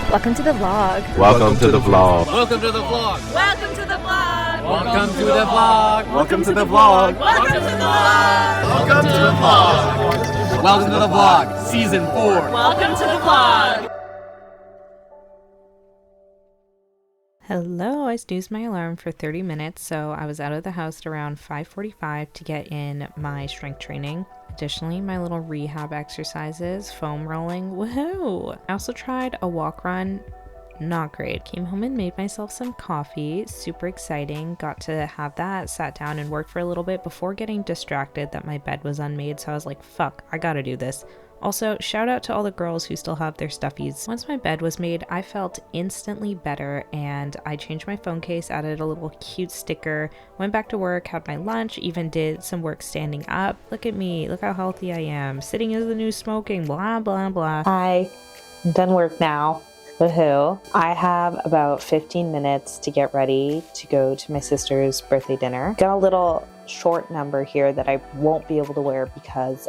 Welcome to the vlog. Welcome to the vlog. Welcome to the vlog. Welcome to the vlog. Welcome to the vlog. Welcome to the vlog. Welcome to the vlog. Welcome to the vlog. Welcome to the vlog. Season 4. Welcome to the vlog. Hello, I snoozed my alarm for 30 minutes, so I was out of the house at around 5:45 to get in my strength training. Additionally, my little rehab exercises, foam rolling, woohoo! I also tried a walk run, not great. Came home and made myself some coffee, super exciting. Got to have that, sat down and worked for a little bit before getting distracted that my bed was unmade, so I was like, fuck, I gotta do this. Also, shout out to all the girls who still have their stuffies. Once my bed was made, I felt instantly better and I changed my phone case, added a little cute sticker, went back to work, had my lunch, even did some work standing up. Look at me, look how healthy I am. Sitting is the new smoking, blah, blah, blah. I'm done work now. Woohoo. I have about 15 minutes to get ready to go to my sister's birthday dinner. Got a little short number here that I won't be able to wear because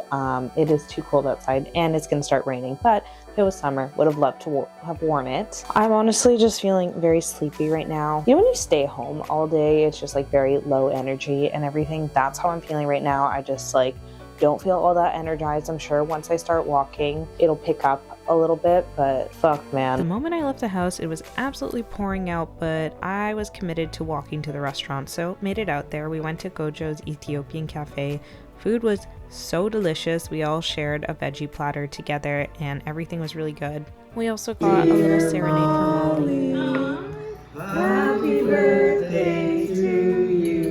it is too cold outside and it's going to start raining, but if it was summer, would have loved to have worn it. I'm honestly just feeling very sleepy right now. You know, when you stay home all day, it's just like very low energy and everything. That's how I'm feeling right now. I just like don't feel all that energized. I'm sure once I start walking, it'll pick up a little bit, but fuck, man. The moment I left the house, it was absolutely pouring out, but I was committed to walking to the restaurant, so made it out there. We went to Gojo's Ethiopian Cafe. Food was so delicious. We all shared a veggie platter together, and everything was really good. We also got a little serenade from Molly. Happy birthday to you.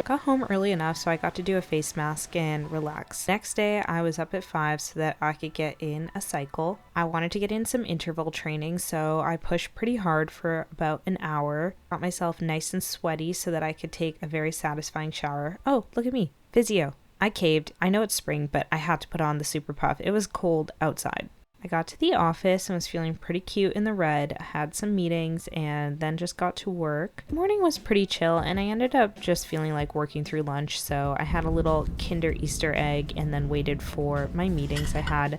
Got home early enough so I got to do a face mask and relax. Next day I was up at 5 so that I could get in a cycle. I wanted to get in some interval training, so I pushed pretty hard for about an hour. Got myself nice and sweaty so that I could take a very satisfying shower. Oh, look at me, physio. I caved. I know it's spring, but I had to put on the super puff. It was cold outside. I got to the office and was feeling pretty cute in the red. I had some meetings and then just got to work. The morning was pretty chill and I ended up just feeling like working through lunch, so I had a little Kinder Easter egg and then waited for my meetings. I had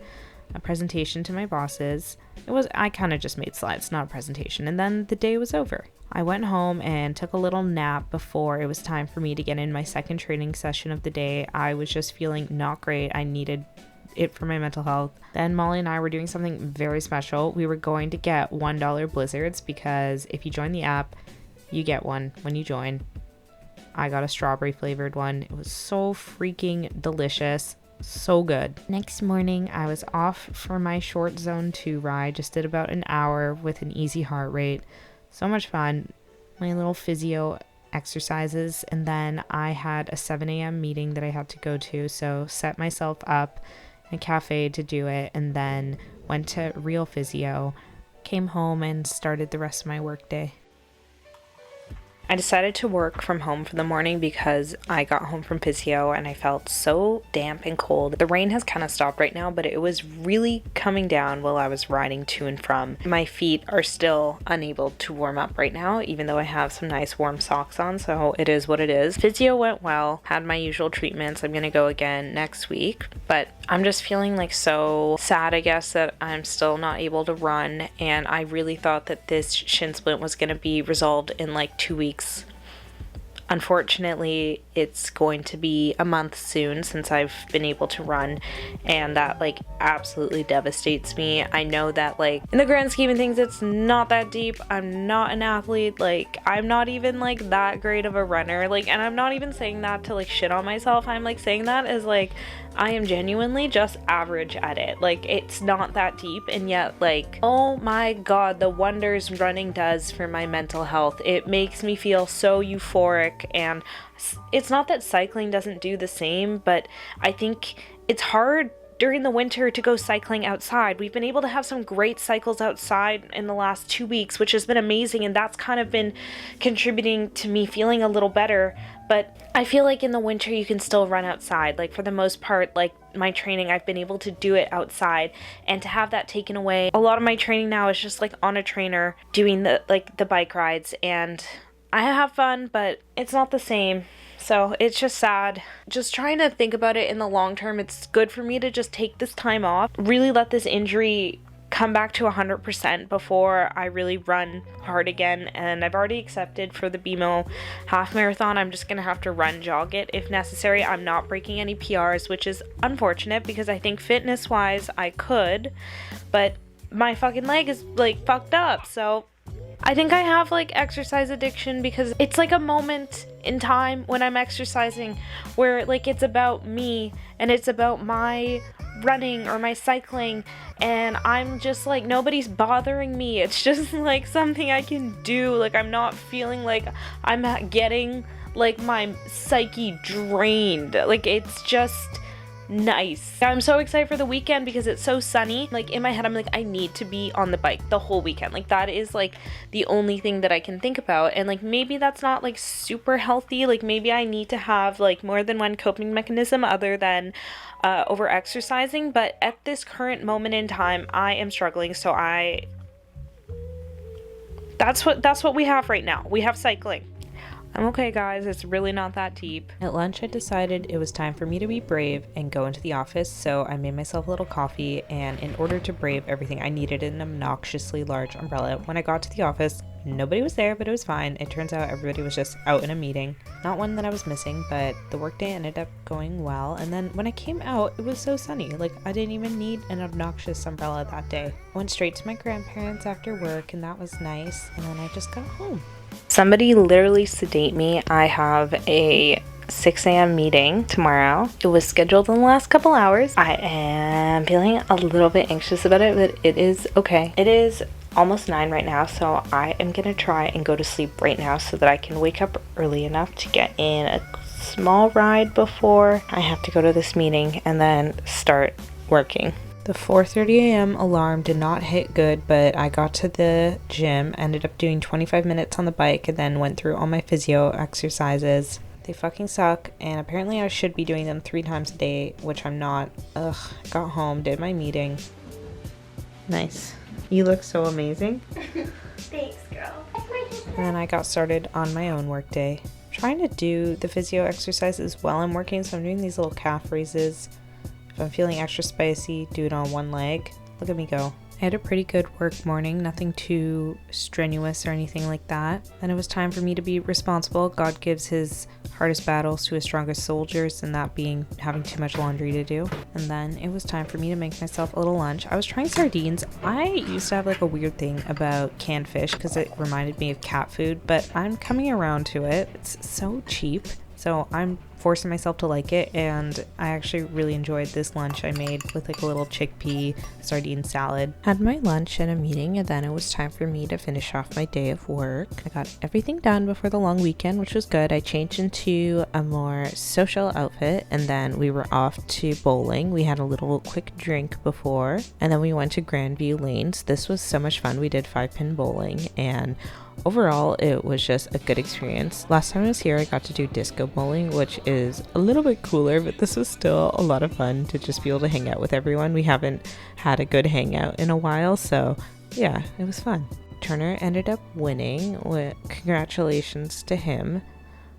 a presentation to my bosses. I kind of just made slides, not a presentation, and then the day was over. I went home and took a little nap before it was time for me to get in my second training session of the day. I was just feeling not great. I needed it for my mental health. Then Molly and I were doing something very special. We were going to get $1 blizzards because if you join the app, you get one when you join. I got a strawberry flavored one. It was so freaking delicious. So good. Next morning, I was off for my short zone 2 ride. Just did about an hour with an easy heart rate. So much fun. My little physio exercises. And then I had a 7 a.m. meeting that I had to go to. So set myself up a cafe to do it, and then went to Real Physio, came home and started the rest of my work day. I decided to work from home for the morning because I got home from physio and I felt so damp and cold. The rain has kind of stopped right now, but it was really coming down while I was riding to and from. My feet are still unable to warm up right now, even though I have some nice warm socks on, so it is what it is. Physio went well, had my usual treatments. I'm gonna go again next week, but I'm just feeling like so sad, I guess, that I'm still not able to run, and I really thought that this shin splint was gonna be resolved in like 2 weeks. Unfortunately, it's going to be a month soon since I've been able to run, and that like absolutely devastates me. I know that like in the grand scheme of things, it's not that deep. I'm not an athlete. Like I'm not even like that great of a runner. Like, and I'm not even saying that to like shit on myself. I'm like saying that as like I am genuinely just average at it. Like it's not that deep, and yet like, oh my god, the wonders running does for my mental health. It makes me feel so euphoric, and it's not that cycling doesn't do the same, but I think it's hard during the winter to go cycling outside. We've been able to have some great cycles outside in the last 2 weeks, which has been amazing, and that's kind of been contributing to me feeling a little better. But I feel like in the winter you can still run outside. Like for the most part, like my training, I've been able to do it outside, and to have that taken away, a lot of my training now is just like on a trainer doing the bike rides, and I have fun, but it's not the same. So it's just sad. Just trying to think about it in the long term, it's good for me to just take this time off, really let this injury come back to 100% before I really run hard again. And I've already accepted for the BMO half marathon. I'm just gonna have to run jog it if necessary. I'm not breaking any PRs, which is unfortunate because I think fitness wise I could, but my fucking leg is like fucked up. So I think I have like exercise addiction because it's like a moment in time when I'm exercising where like it's about me and it's about my running or my cycling, and I'm just like, nobody's bothering me. It's just like something I can do. Like I'm not feeling like I'm getting like my psyche drained. Like it's just nice. I'm so excited for the weekend because it's so sunny. Like in my head I'm like, I need to be on the bike the whole weekend. Like that is like the only thing that I can think about, and like maybe that's not like super healthy. Like maybe I need to have like more than one coping mechanism other than over exercising, but at this current moment in time I am struggling. So that's what we have right now. We have cycling. I'm okay, guys. It's really not that deep. At lunch, I decided it was time for me to be brave and go into the office, so I made myself a little coffee, and in order to brave everything, I needed an obnoxiously large umbrella. When I got to the office, nobody was there, but it was fine. It turns out everybody was just out in a meeting. Not one that I was missing, but the workday ended up going well, and then when I came out, it was so sunny. Like, I didn't even need an obnoxious umbrella that day. I went straight to my grandparents after work, and that was nice, and then I just got home. Somebody literally sedate me. I have a 6 a.m. meeting tomorrow. It was scheduled in the last couple hours. I am feeling a little bit anxious about it, but it is okay. It is almost 9 right now, so I am gonna try and go to sleep right now so that I can wake up early enough to get in a small ride before I have to go to this meeting and then start working. The 4:30 a.m. alarm did not hit good, but I got to the gym, ended up doing 25 minutes on the bike, and then went through all my physio exercises. They fucking suck, and apparently I should be doing them 3 times a day, which I'm not. Ugh, got home, did my meeting. Nice. You look so amazing. Thanks, girl. And then I got started on my own workday. Trying to do the physio exercises while I'm working, so I'm doing these little calf raises. If I'm feeling extra spicy, do it on one leg. Look at me go. I had a pretty good work morning, nothing too strenuous or anything like that. Then it was time for me to be responsible. God gives his hardest battles to his strongest soldiers, and that being having too much laundry to do. And then it was time for me to make myself a little lunch. I was trying sardines. I used to have like a weird thing about canned fish because it reminded me of cat food, but I'm coming around to it. It's so cheap. So I'm forcing myself to like it, and I actually really enjoyed this lunch I made with like a little chickpea sardine salad. Had my lunch and a meeting, and then it was time for me to finish off my day of work. I got everything done before the long weekend, which was good. I changed into a more social outfit, and then we were off to bowling. We had a little quick drink before, and then we went to Grandview Lanes. This was so much fun. We did 5-pin bowling, and overall, it was just a good experience. Last time I was here, I got to do disco bowling, which is a little bit cooler, but this was still a lot of fun to just be able to hang out with everyone. We haven't had a good hangout in a while, so yeah, it was fun. Turner ended up winning. Congratulations to him.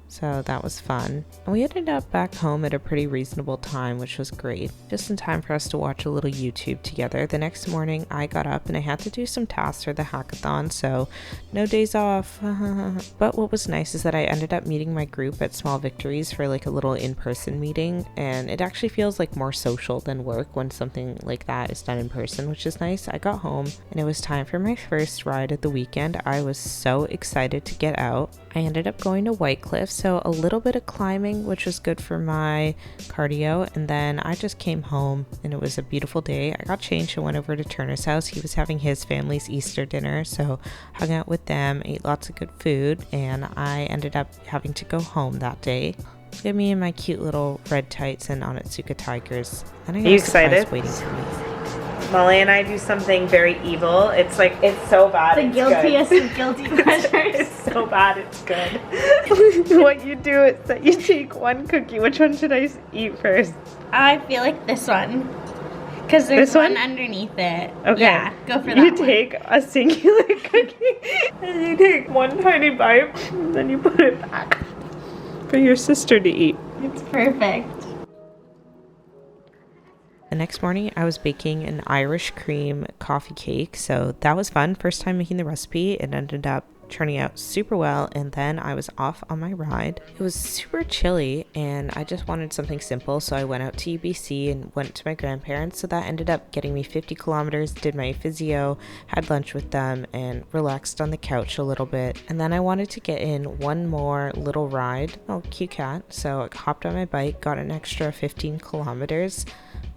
So that was fun. And we ended up back home at a pretty reasonable time, which was great. Just in time for us to watch a little YouTube together. The next morning, I got up and I had to do some tasks for the hackathon, so no days off. But what was nice is that I ended up meeting my group at Small Victories for like a little in-person meeting, and it actually feels like more social than work when something like that is done in person, which is nice. I got home and it was time for my first ride of the weekend. I was so excited to get out. I ended up going to White Cliff, so a little bit of climbing, which was good for my cardio, and then I just came home and it was a beautiful day. I got changed and went over to Turner's house. He was having his family's Easter dinner, so hung out with them, ate lots of good food, and I ended up having to go home that day. Look at me in my cute little red tights and Onitsuka Tigers. And I got Are you a surprise excited? waiting for me. Molly and I do something very evil. It's like, it's so bad. The it's guiltiest good. of guilty pleasures. It's so bad, it's good. What you do is that you take one cookie. Which one should I eat first? I feel like this one. Because there's This one? one underneath it. Okay. Yeah, go for that You one. take a singular cookie and you take one tiny bite and then you put it back for your sister to eat. It's perfect. The next morning, I was baking an Irish cream coffee cake, so that was fun. First time making the recipe. It ended up turning out super well, and then I was off on my ride. It was super chilly, and I just wanted something simple, so I went out to UBC and went to my grandparents, so that ended up getting me 50 kilometers, did my physio, had lunch with them, and relaxed on the couch a little bit. And then I wanted to get in one more little ride. Oh, cute cat. So I hopped on my bike, got an extra 15 kilometers.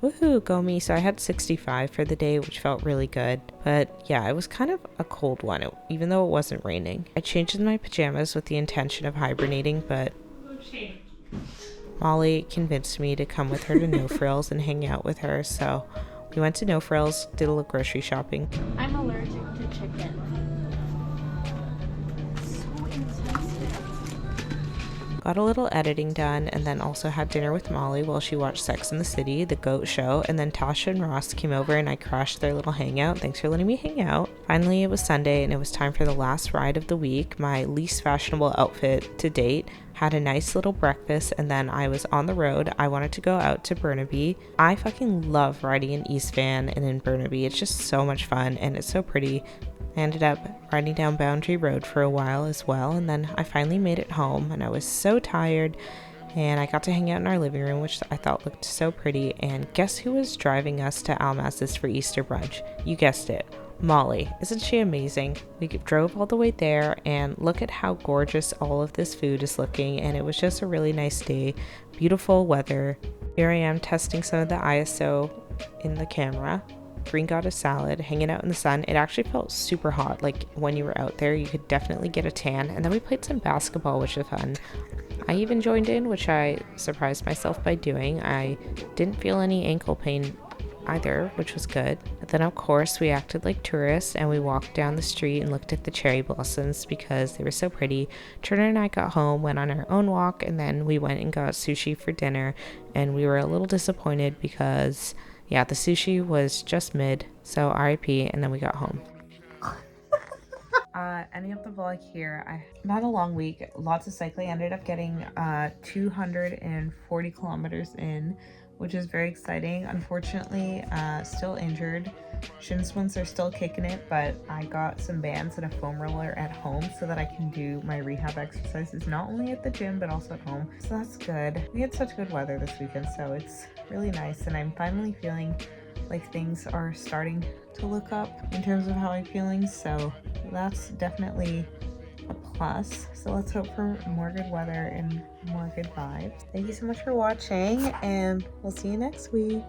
Woohoo, go me. So I had 65 for the day, which felt really good. But yeah, it was kind of a cold one, even though it wasn't raining. I changed in my pajamas with the intention of hibernating, but Molly convinced me to come with her to No Frills and hang out with her. So we went to No Frills, did a little grocery shopping. I'm allergic to chicken. So insensitive. Got a little editing done, and then also had dinner with Molly while she watched Sex and the City, the GOAT show, and then Tasha and Ross came over and I crashed their little hangout. Thanks for letting me hang out. Finally, it was Sunday and it was time for the last ride of the week. My least fashionable outfit to date. Had a nice little breakfast, and then I was on the road. I wanted to go out to Burnaby. I fucking love riding in East Van and in Burnaby. It's just so much fun and it's so pretty. I ended up riding down Boundary Road for a while as well, and then I finally made it home, and I was so tired, and I got to hang out in our living room, which I thought looked so pretty. And guess who was driving us to Almas's for Easter brunch? You guessed it, Molly. Isn't she amazing? We drove all the way there, and look at how gorgeous all of this food is looking, and it was just a really nice day. Beautiful weather. Here I am testing some of the ISO in the camera. Green Goddess salad, hanging out in the sun. It actually felt super hot. Like when you were out there, you could definitely get a tan. And then we played some basketball, which was fun. I even joined in, which I surprised myself by doing. I didn't feel any ankle pain either, which was good. But then of course we acted like tourists and we walked down the street and looked at the cherry blossoms because they were so pretty. Turner and I got home, went on our own walk, and then we went and got sushi for dinner, and we were a little disappointed because yeah, the sushi was just mid, so RIP, and then we got home. Ending up the vlog here. I've had a long week, lots of cycling. I ended up getting 240 kilometers in, which is very exciting. Unfortunately, still injured. Shin splints are still kicking it, but I got some bands and a foam roller at home so that I can do my rehab exercises not only at the gym but also at home. So that's good. We had such good weather this weekend, so it's really nice, and I'm finally feeling like things are starting to look up in terms of how I'm feeling, so that's definitely a plus. So let's hope for more good weather and more good vibes. Thank you so much for watching, and we'll see you next week.